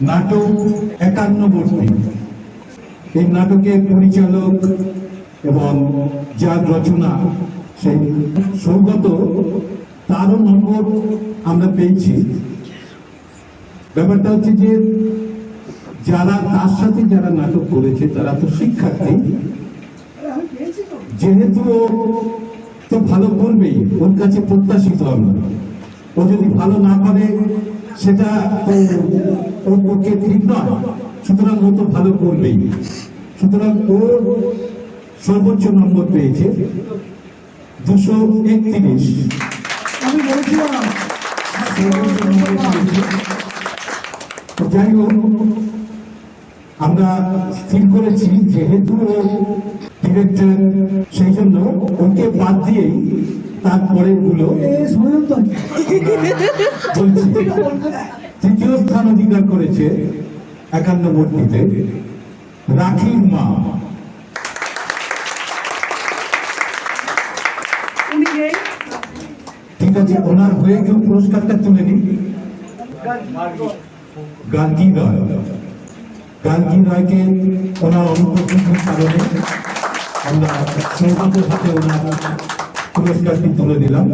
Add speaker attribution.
Speaker 1: নাটক 51টি। এই নাটকের পরিচালক এবং যার রচনা সেই সৌগত, তারও নম্বর আমরা পেয়েছি। ব্যাপারটা হচ্ছে যে যারা তার সাথে যারা নাটক করেছে তারা তো শিক্ষার্থী, যেহেতু তো ভালো করবেই, ওর কাছে প্রত্যাশিত আমরা। ও যদি ভালো না পারে সেটা ওর পক্ষে ঠিক নয়, সুতরাং ও তো ভালো করবেই। সুতরাং ও সর্বোচ্চ নম্বর পেয়েছে 231।
Speaker 2: আমি বলেছিলাম
Speaker 1: সর্বোচ্চ নম্বর পেয়েছে। যাই হোক, আমরা স্থির করেছি যেহেতু ও ডিরেক্টর, সেই জন্য ওকে বাদ দিয়েই তারপরে গুলো বলছি। তৃতীয় স্থান অধিকার করেছে 51টিতে রাখির মা। ঠিক আছে, ওনার হয়ে কেউ পুরস্কারটা তুলে নিন। গার্গী রয়, গার্গী রয়কে ওনার অনুপ্রবেশের কারণে আমরা সৌভাগ্যের হাতে ওনার পুরস্কারটি তুলে দিলাম।